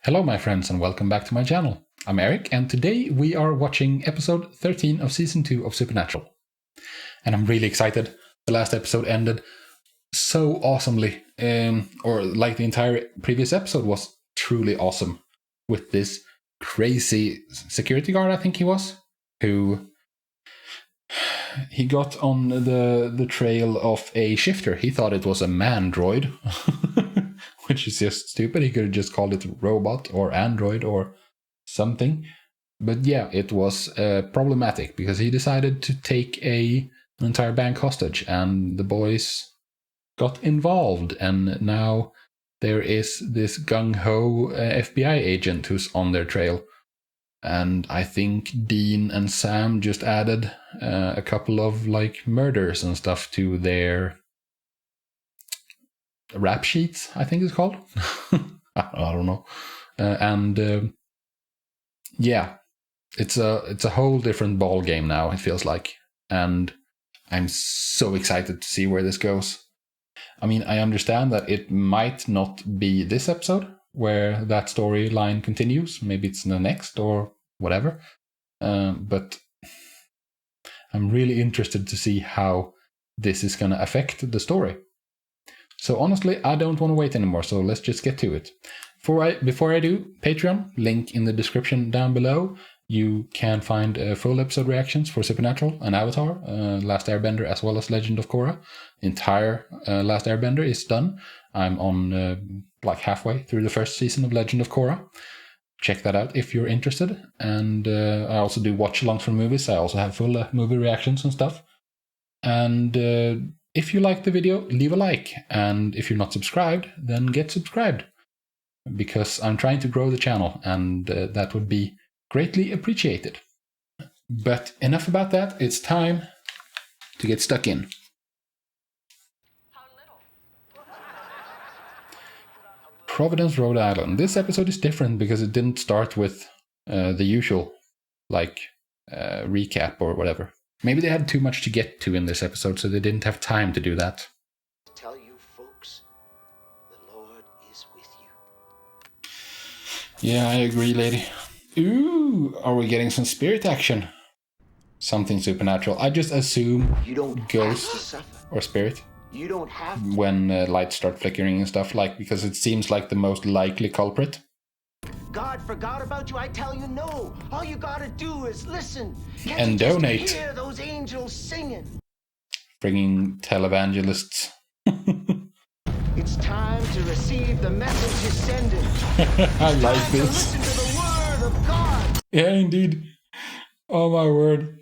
Hello my friends and welcome back to my channel. I'm Eric and today we are watching episode 13 of season 2 of Supernatural. And I'm really excited. The last episode ended so awesomely, or like the entire previous episode was truly awesome, with this crazy security guard, I think he was, who he got on the trail of a shifter. He thought it was a man droid, which is just stupid. He could have just called it robot or android or something. But yeah, it was problematic because he decided to take an entire bank hostage and the boys got involved. And now there is this gung-ho FBI agent who's on their trail. And I think Dean and Sam just added a couple of like murders and stuff to their rap sheets, I think it's called. I don't know. Yeah, it's a whole different ball game now, it feels like. And I'm so excited to see where this goes. I mean, I understand that it might not be this episode where that storyline continues. Maybe it's in the next or whatever. But I'm really interested to see how this is going to affect the story. So honestly, I don't want to wait anymore, so let's just get to it. Before I do, Patreon, link in the description down below. You can find full episode reactions for Supernatural and Avatar, Last Airbender, as well as Legend of Korra. Entire Last Airbender is done. I'm on like halfway through the first season of Legend of Korra. Check that out if you're interested. And I also do watch-alongs for movies. I also have full movie reactions and stuff. And if you like the video, leave a like. And if you're not subscribed, then get subscribed. Because I'm trying to grow the channel, and that would be greatly appreciated. But enough about that. It's time to get stuck in. Providence, Rhode Island. This episode is different because it didn't start with the usual, like, recap or whatever. Maybe they had too much to get to in this episode, so they didn't have time to do that. Tell you folks, the Lord is with you. Yeah, I agree, lady. Ooh, are we getting some spirit action? Something supernatural. I just assume You don't ghost or spirit You don't have to. when lights start flickering and stuff, like, because it seems like the most likely culprit. God forgot about you. I tell you, no. All you gotta do is listen. Can't And you just donate. hear those angels singing? Bringing televangelists. It's time to receive the message you're sending. I like Time to this. listen to the word of God. Yeah, indeed. Oh my word.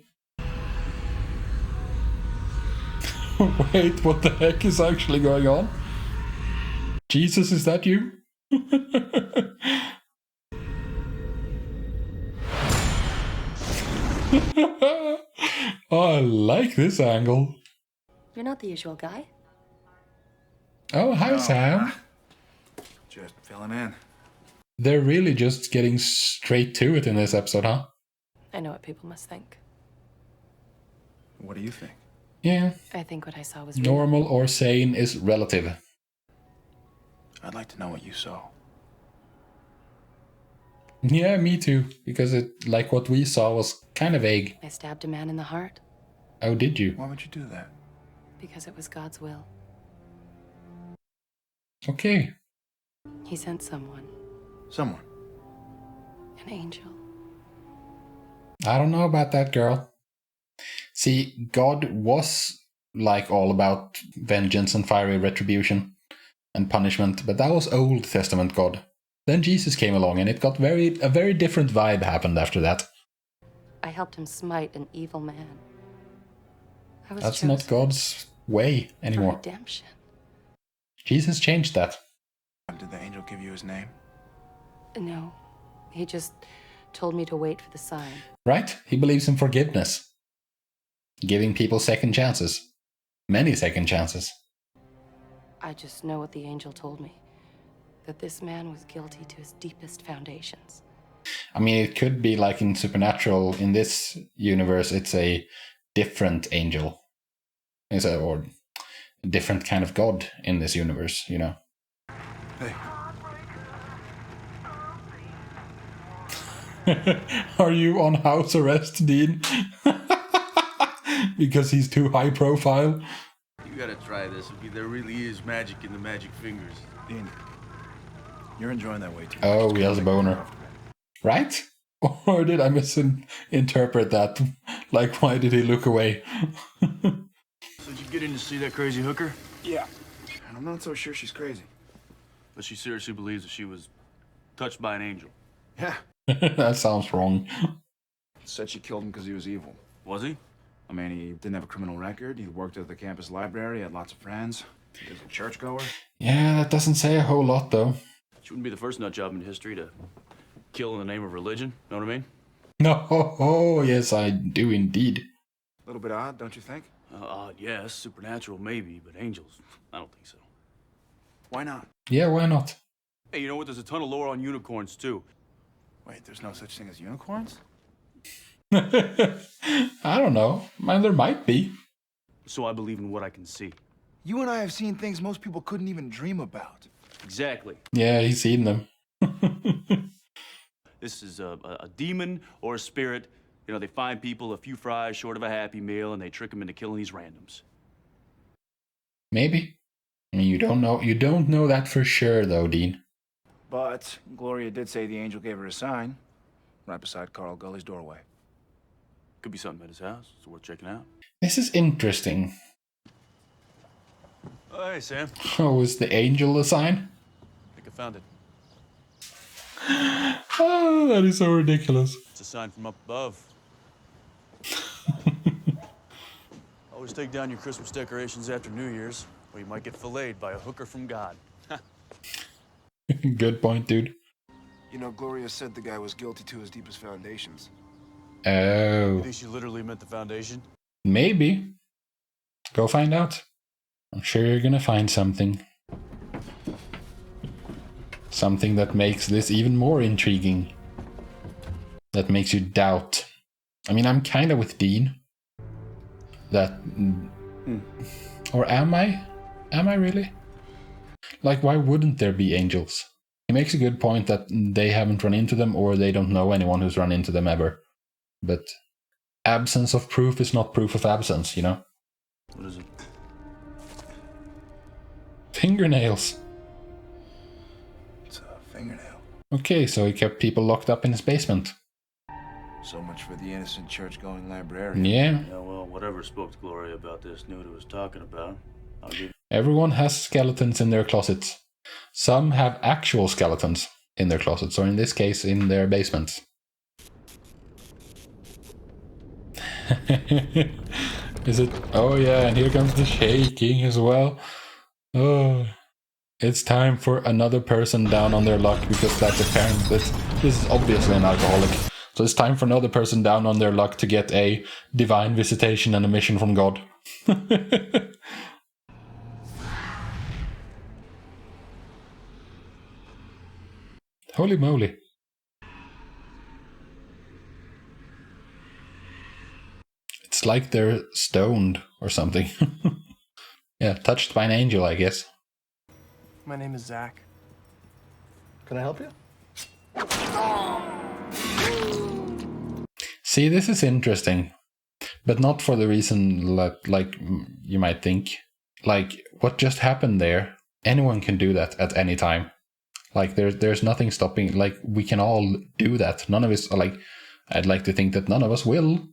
Wait, what the heck is actually going on? Jesus, is that you? Oh, I like this angle. You're not the usual guy. Oh, hi, Sam. Just filling in. They're really just getting straight to it in this episode, huh? I know what people must think. What do you think? Yeah. I think what I saw was real. Normal or sane is relative. I'd like to know what you saw. Yeah, me too. Because it, like what we saw, was kind of vague. I stabbed a man in the heart Oh, did you? Why would you do that? because it was God's will. Okay. He sent someone, Someone. an angel. I don't know about that, girl. See, God was like all about vengeance and fiery retribution and punishment, but that was Old Testament God. Then Jesus came along and it got a very different vibe happened after that. I helped him smite an evil man. I was That's not chosen God's way for anymore. redemption. Jesus changed that. Did the angel give you his name? No, he just told me to wait for the sign. Right? He believes in forgiveness. Giving people second chances. Many second chances. I just know what the angel told me, that this man was guilty to his deepest foundations. I mean, it could be like in Supernatural, in this universe, it's a different angel. Or a different kind of God in this universe, you know. Hey. Are you on house arrest, Dean? Because he's too high profile? You gotta try this. There really is magic in the magic fingers. Dean, you're enjoying that way too much. Oh, It's he has a gonna make me boner. uncomfortable. Right? Or did I misinterpret that? Like, why did he look away? So did you get in to see that crazy hooker? Yeah. And I'm not so sure she's crazy. But she seriously believes that she was touched by an angel. Yeah. That sounds wrong. Said she killed him because he was evil. Was he? I mean, he didn't have a criminal record. He worked at the campus library, had lots of friends. He was a churchgoer. Yeah, that doesn't say a whole lot, though. She wouldn't be the first nut job in history to kill in the name of religion. Know what I mean? No, oh, yes, I do indeed. A little bit odd, don't you think? Odd, yes. Supernatural, maybe. But angels, I don't think so. Why not? Yeah, why not? Hey, you know what? There's a ton of lore on unicorns, too. Wait, there's no such thing as unicorns? I don't know. Man, there might be. So I believe in what I can see. You and I have seen things most people couldn't even dream about. Exactly. Yeah, he's seen them. This is a demon or a spirit. You know, they find people a few fries short of a Happy Meal, and they trick them into killing these randoms. Maybe. I mean, you don't know. You don't know that for sure, though, Dean. But Gloria did say the angel gave her a sign right beside Carl Gully's doorway. Could be something at his house. It's worth checking out. This is interesting. Oh, hey, Sam. Oh, is the angel a sign? I think I found it. Oh, that is so ridiculous. It's a sign from up above. Always take down your Christmas decorations after New Year's, or you might get filleted by a hooker from God. Good point, dude. You know, Gloria said the guy was guilty to his deepest foundations. Oh, You think she literally meant the foundation? maybe. Go find out. I'm sure you're gonna find something. Something that makes this even more intriguing. That makes you doubt. I mean, I'm kind of with Dean. That... Or am I? Am I really? Like, why wouldn't there be angels? He makes a good point that they haven't run into them, or they don't know anyone who's run into them ever. But absence of proof is not proof of absence, you know? What is it? Fingernails. It's a fingernail. Okay, so he kept people locked up in his basement. So much for the innocent church-going librarian. Yeah, Yeah, well, whatever spoke to Gloria about this knew what it was talking about. I'll give everyone has skeletons in their closets. Some have actual skeletons in their closets, or in this case, in their basements. Is it? Oh yeah, and here comes the shaking as well. Oh, it's time for another person down on their luck, because that's apparent that this is obviously an alcoholic. So it's time for another person down on their luck to get a divine visitation and a mission from God. Holy moly. It's like they're stoned or something. Yeah, touched by an angel, I guess. My name is Zach. Can I help you? See, this is interesting, but not for the reason that, like, you might think. Like, what just happened there, anyone can do that at any time. Like, there's nothing stopping, like, we can all do that. None of us, like, I'd like to think that none of us will,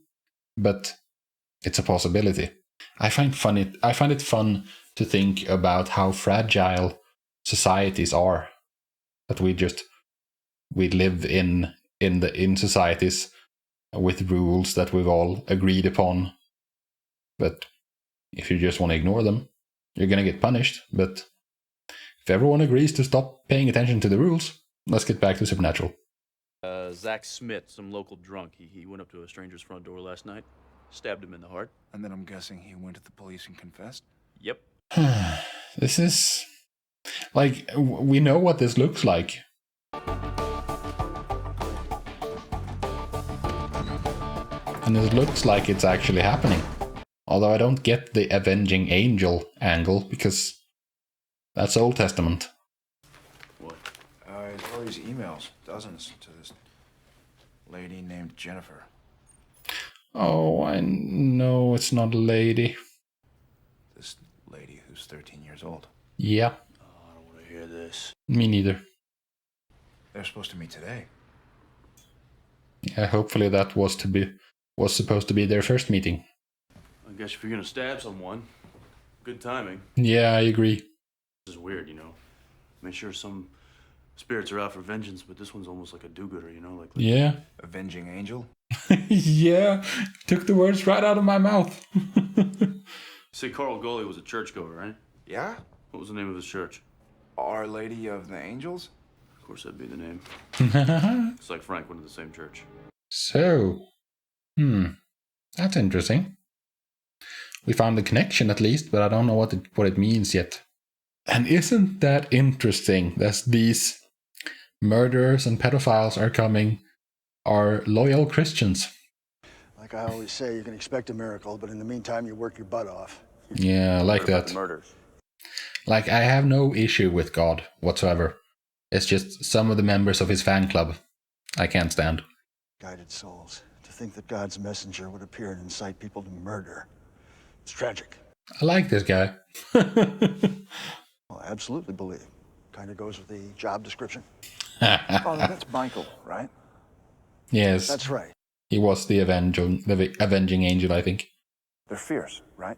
but it's a possibility. I find it fun to think about how fragile societies are. That we live in societies with rules that we've all agreed upon. But if you just want to ignore them, you're gonna get punished. But if everyone agrees to stop paying attention to the rules, let's get back to Supernatural. Zach Smith, some local drunk. He went up to a stranger's front door last night, stabbed him in the heart. And then I'm guessing he went to the police and confessed? Yep. This is... like, we know what this looks like. And it looks like it's actually happening. Although I don't get the avenging angel angle, because that's Old Testament. What? His lawyer's emails, dozens to this Lady named Jennifer. Oh, I know it's not a lady. This lady who's 13 years old. Yeah, I don't want to hear this. me neither. They're supposed to meet today. Yeah, hopefully that was supposed to be their first meeting. I guess if you're gonna stab someone, good timing. Yeah, I agree. This is weird, you know. I mean, sure, some spirits are out for vengeance, but this one's almost like a do-gooder, you know, like Yeah. Avenging angel? Yeah, took the words right out of my mouth. You say Carl Gully was a churchgoer, right? Yeah? What was the name of his church? Our Lady of the Angels? Of course, that'd be the name. It's like Frank went to the same church. So, that's interesting. We found the connection at least, but I don't know what it means yet. And isn't that interesting that these murderers and pedophiles are loyal Christians? Like I always say, you can expect a miracle, but in the meantime, you work your butt off. Yeah, I like What about that. the murders? Like, I have no issue with God whatsoever. It's just some of the members of his fan club I can't stand. Guided souls. To think that God's messenger would appear and incite people to murder. It's tragic. I like this guy. Well, I absolutely believe. Kind of goes with the job description. Father, that's Michael, right? Yes, That's right. he was the avenging angel, I think. They're fierce, right?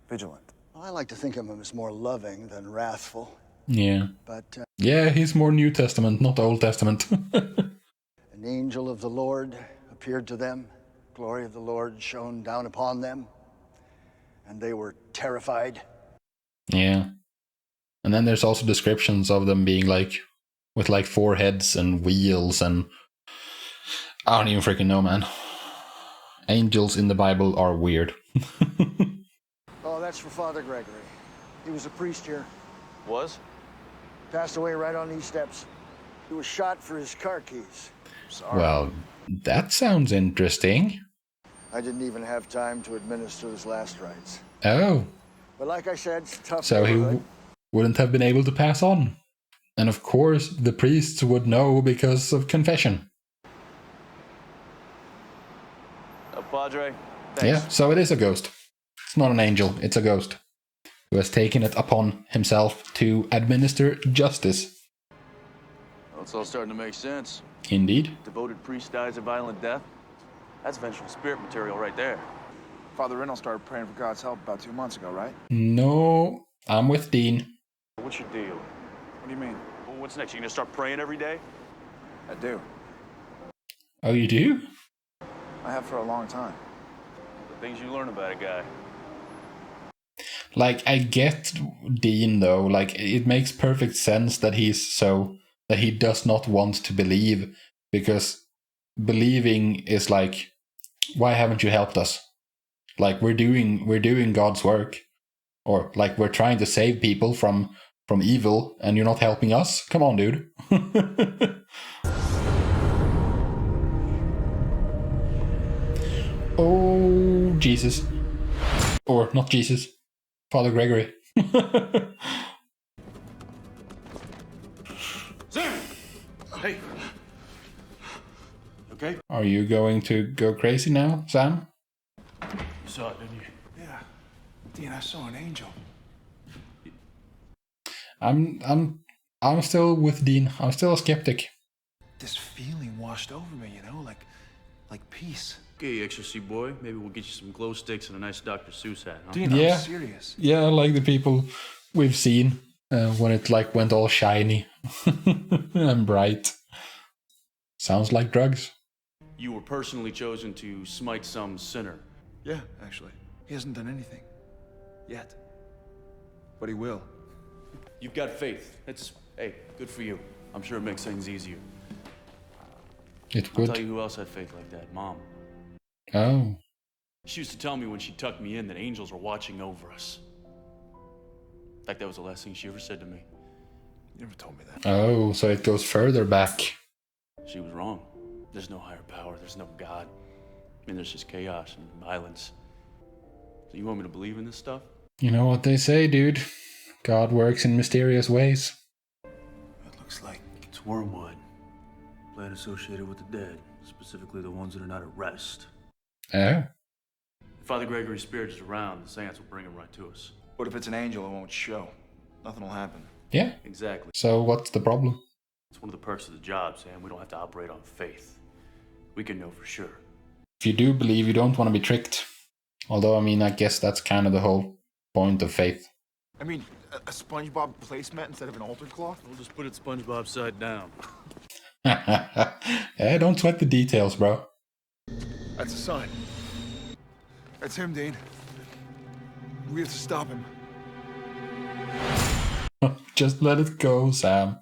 Vigilant. Well, I like to think of him as more loving than wrathful. Yeah. But Yeah, he's more New Testament, not Old Testament. an angel of the Lord appeared to them. Glory of the Lord shone down upon them. And they were terrified. Yeah. And then there's also descriptions of them being like, with like 4 heads and wheels and... I don't even freaking know, man. Angels in the Bible are weird. Oh, that's for Father Gregory. He was a priest here. Was? Passed away right on these steps. He was shot for his car keys. Sorry. Well, that sounds interesting. I didn't even have time to administer his last rites. Oh, But like I said, it's a tough so he neighborhood. wouldn't have been able to pass on. And of course, the priests would know because of confession. Padre. Yeah, so it is a ghost. It's not an angel, it's a ghost who has taken it upon himself to administer justice. Well, it's all starting to make sense. Indeed. Devoted priest dies a violent death. That's vengeful spirit material right there. Father Reynolds started praying for God's help about 2 months ago, right? No, I'm with Dean. What's your deal? What do you mean? Well, what's next? You gonna start praying every day? I do. Oh, you do? I have for a long time. The things you learn about a guy. Like, I get Dean though. Like, it makes perfect sense that that he does not want to believe, because believing is like, why haven't you helped us? Like, we're doing God's work, or like we're trying to save people from evil, and you're not helping us. Come on, dude. Oh, Jesus. Or not Jesus. Father Gregory. Hey. Okay. Are you going to go crazy now, Sam? You saw it, didn't you? Yeah. Dean, I saw an angel. I'm still with Dean. I'm still a skeptic. This feeling washed over me, you know, like peace. Okay, ecstasy boy. Maybe we'll get you some glow sticks and a nice Dr. Seuss hat, huh? Dean, Yeah. I'm serious. Yeah, like the people we've seen when it like went all shiny and bright. Sounds like drugs. You were personally chosen to smite some sinner. Yeah, actually. He hasn't done anything. Yet. But he will. You've got faith. Hey, good for you. I'm sure it makes things easier. It I'll tell would. you who else had faith like that. Mom. Oh. She used to tell me when she tucked me in that angels were watching over us. In fact, that was the last thing she ever said to me. You never told me that. Oh, so it goes further back. She was wrong. There's no higher power. There's no God. I mean, there's just chaos and violence. So you want me to believe in this stuff? You know what they say, dude. God works in mysterious ways. It looks like It's wormwood. ain't associated with the dead, specifically the ones that are not at rest. Oh. If Father Gregory's spirit is around, the seance will bring him right to us. What if it's an angel? It won't show. Nothing will happen. Yeah. Exactly. So what's the problem? It's one of the perks of the job, Sam. We don't have to operate on faith. We can know for sure. If you do believe, you don't want to be tricked. Although, I mean, I guess that's kind of the whole point of faith. I mean, a SpongeBob placemat instead of an altar cloth? We'll just put it SpongeBob side down. Hey, don't sweat the details, bro. That's a sign. That's him, Dean. We have to stop him. Just let it go, Sam.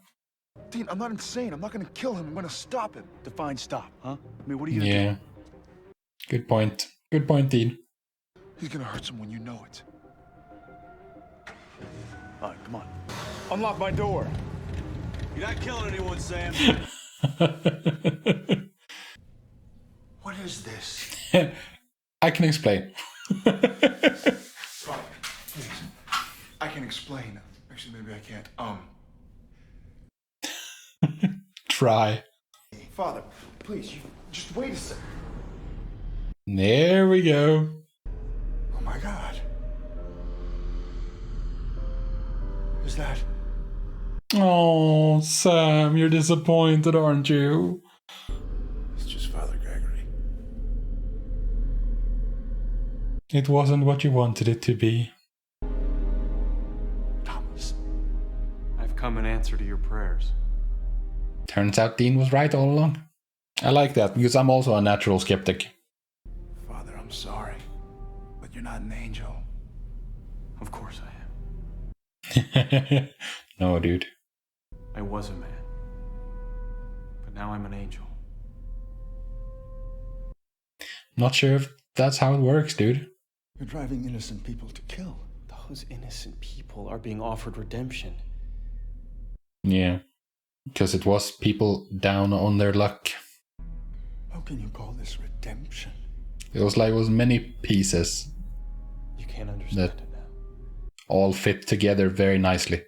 Dean, I'm not insane. I'm not gonna kill him. I'm gonna stop him. Define stop, huh? I mean, what are you gonna Yeah. Good point. Good point, Dean. He's gonna hurt someone, you know it. do? All right, come on. Unlock my door. You're not killing anyone, Sam. What is this? I can explain. Father, please. I can explain. Actually, maybe I can't. Try. Father, please, you just wait a second. There we go. Oh my God. Who's that? Oh, Sam, you're disappointed, aren't you? It's just Father Gregory. It wasn't what you wanted it to be. Thomas. I've come in answer to your prayers. Turns out Dean was right all along. I like that, because I'm also a natural skeptic. Father, I'm sorry. But you're not an angel. Of course I am. No, dude. I was a man. But now I'm an angel. Not sure if that's how it works, dude. You're driving innocent people to kill. Those innocent people are being offered redemption. Yeah. Because it was people down on their luck. How can you call this redemption? It was like it was many pieces You can't understand That- it now. all fit together very nicely.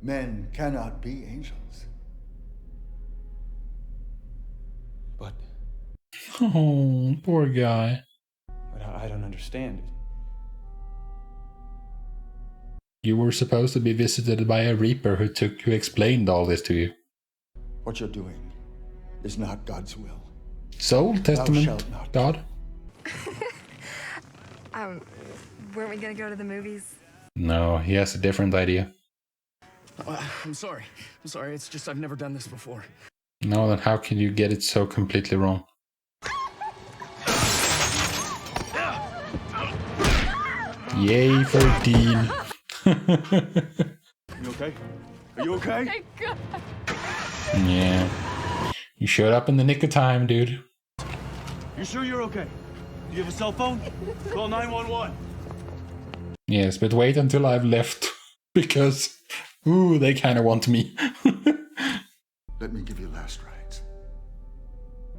Men cannot be angels. But Oh, poor guy. I don't understand it. You were supposed to be visited by a reaper who explained all this to you. What you're doing is not God's will. Soul Testament, shalt not. God? Weren't we gonna go to the movies? No, he has a different idea. I'm sorry. It's just I've never done this before. No, then how can you get it so completely wrong? Yay for Dean. You okay? Are you okay? Yeah. You showed up in the nick of time, dude. You sure you're okay? You have a cell phone? Call 911. Yes, but wait until I've left. Because, ooh, they kind of want me. Let me give you last rites.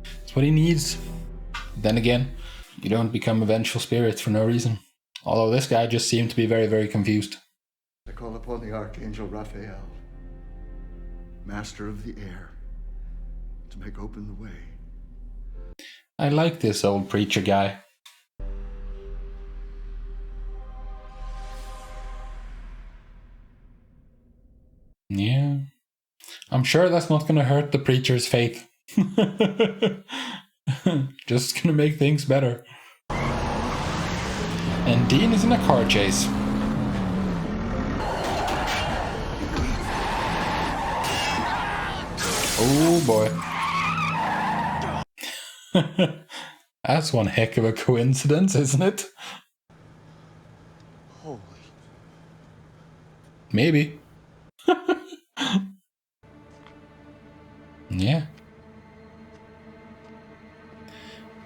That's what he needs. Then again, you don't become a vengeful spirit for no reason. Although this guy just seemed to be very, very confused. I call upon the Archangel Raphael, master of the air, to make open the way. I like this old preacher guy. Yeah. I'm sure that's not gonna hurt the preacher's faith. Just gonna make things better. And Dean is in a car chase. Oh boy. That's one heck of a coincidence, isn't it? Holy. Maybe. Yeah.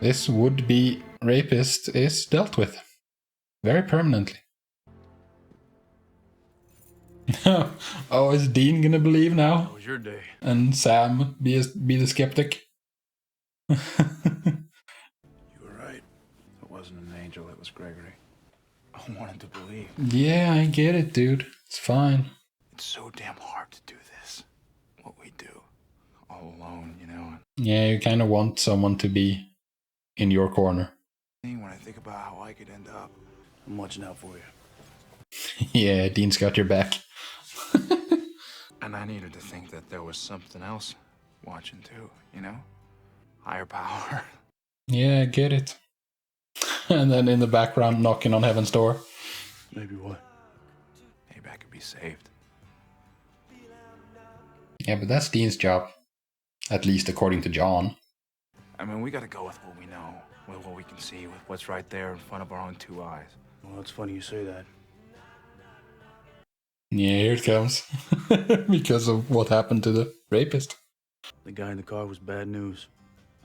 This would-be rapist is dealt with. Very permanently. Oh, is Dean gonna believe now? How was your day? And Sam be the skeptic? You were right. It wasn't an angel, it was Gregory. I wanted to believe. Yeah, I get it, dude. It's fine. It's so damn hard to do this. What we do. All alone, you know. Yeah, you kind of want someone to be in your corner. When I think about how I could end up. I'm watching out for you. Yeah, Dean's got your back. And I needed to think that there was something else watching too, you know? Higher power. Yeah, I get it. And then in the background, knocking on heaven's door. Maybe what? Maybe I could be saved. Yeah, but that's Dean's job. At least according to John. I mean, we gotta go with what we know, with what we can see, with what's right there in front of our own two eyes. Well, it's funny you say that. Yeah, here it comes. Because of what happened to the rapist. The guy in the car was bad news.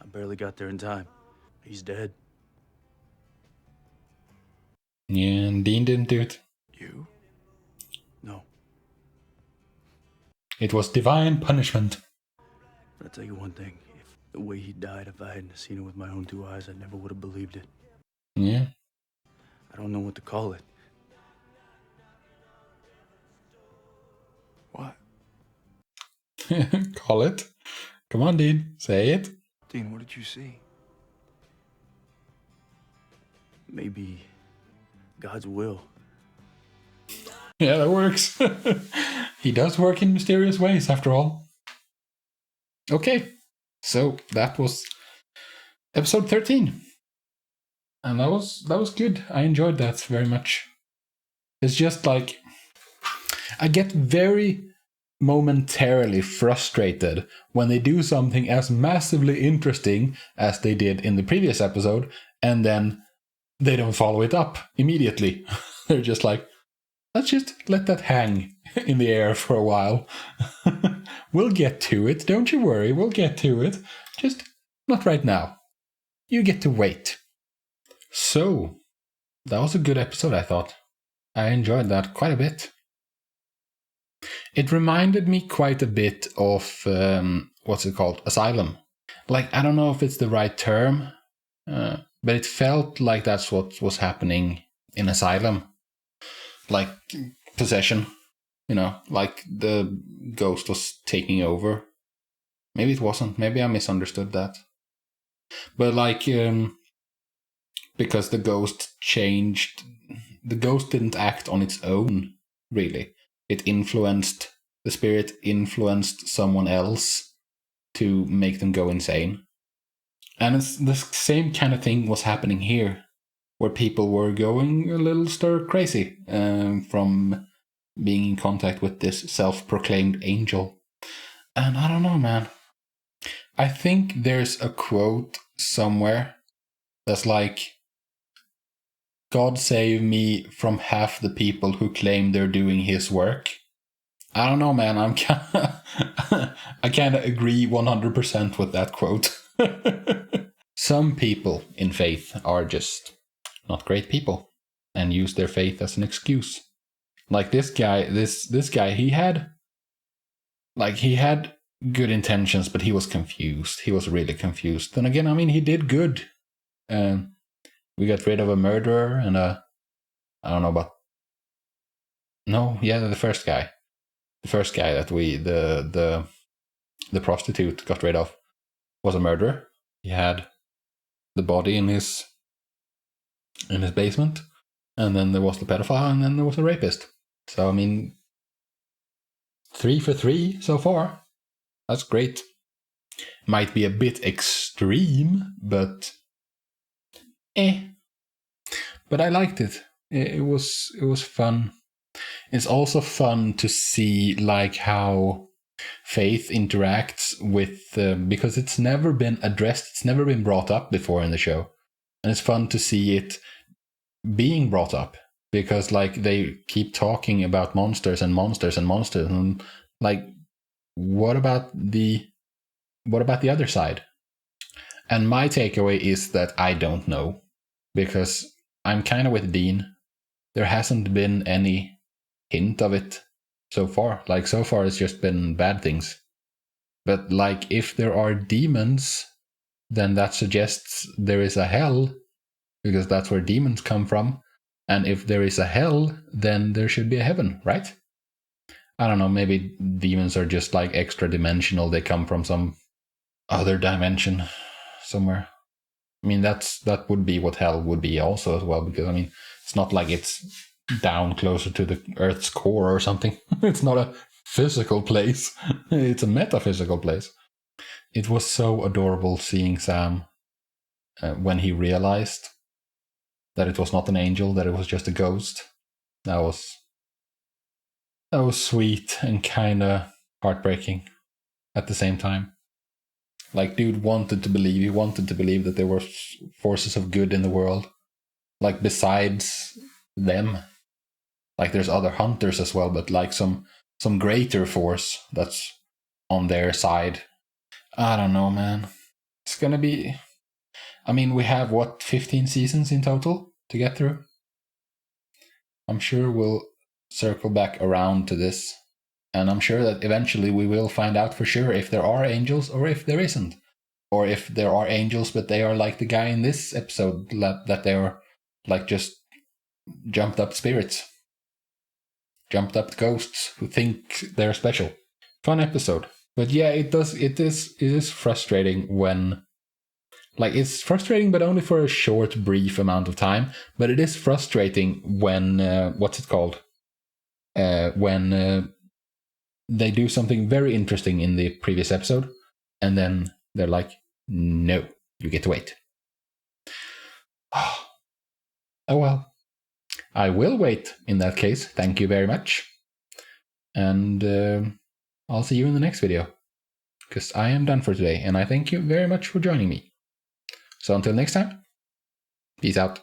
I barely got there in time. He's dead. Yeah, and Dean didn't do it. You? No. It was divine punishment. But I'll tell you one thing. If the way he died, if I hadn't seen it with my own two eyes, I never would have believed it. Yeah. I don't know what to call it. What? Call it. Come on, Dean. Say it. Dean, what did you see? Maybe God's will. Yeah, that works. He does work in mysterious ways, after all. Okay, so that was episode 13. And that was good. I enjoyed that very much. It's just like, I get very momentarily frustrated when they do something as massively interesting as they did in the previous episode, and then they don't follow it up immediately. They're just like, let's just let that hang in the air for a while. We'll get to it, don't you worry, we'll get to it. Just not right now. You get to wait. So, that was a good episode, I thought. I enjoyed that quite a bit. It reminded me quite a bit of, what's it called? Asylum. Like, I don't know if it's the right term, but it felt like that's what was happening in Asylum. Like, possession. You know, like the ghost was taking over. Maybe it wasn't. Maybe I misunderstood that. But like, because the ghost changed, the ghost didn't act on its own, really. It influenced, the spirit influenced someone else to make them go insane. And it's the same kind of thing was happening here, where people were going a little stir crazy from being in contact with this self-proclaimed angel. And I don't know, man. I think there's a quote somewhere that's like, God save me from half the people who claim they're doing his work. I don't know, man. I kind of agree 100% with that quote. Some people in faith are just not great people and use their faith as an excuse. Like this guy, this guy, he had good intentions, but he was confused. He was really confused. Then again, I mean, he did good. We got rid of a murderer and I don't know about. No, yeah, the first guy that the prostitute got rid of was a murderer. He had the body in his basement, and then there was the pedophile, and then there was a rapist. So I mean, 3 for 3 so far. That's great. Might be a bit extreme, but But I liked it. It was fun. It's also fun to see like how faith interacts with because it's never been addressed. It's never been brought up before in the show, and it's fun to see it being brought up because like they keep talking about monsters and monsters and monsters, and like what about the other side? And my takeaway is that I don't know, because I'm kind of with Dean. There hasn't been any hint of it so far. Like, so far it's just been bad things. But, like, if there are demons, then that suggests there is a hell, because that's where demons come from. And if there is a hell, then there should be a heaven, right? I don't know, maybe demons are just, like, extra dimensional. They come from some other dimension somewhere. I mean, that would be what hell would be also as well, because I mean, it's not like it's down closer to the Earth's core or something. It's not a physical place. It's a metaphysical place. It was so adorable seeing Sam when he realized that it was not an angel, that it was just a ghost. That was sweet and kind of heartbreaking at the same time. Like, dude wanted to believe. He wanted to believe that there were forces of good in the world. Like, besides them. Like, there's other hunters as well, but like some greater force that's on their side. I don't know, man. It's gonna be... I mean, we have, 15 seasons in total to get through? I'm sure we'll circle back around to this. And I'm sure that eventually we will find out for sure if there are angels or if there isn't. Or if there are angels, but they are like the guy in this episode, that they are like just jumped up spirits. Jumped up ghosts who think they're special. Fun episode. But yeah, it is frustrating when... Like, it's frustrating, but only for a short, brief amount of time. But it is frustrating when... what's it called? When they do something very interesting in the previous episode, and then they're like, no, you get to wait. Oh well. I will wait in that case. Thank you very much. And I'll see you in the next video. Because I am done for today, and I thank you very much for joining me. So until next time, peace out.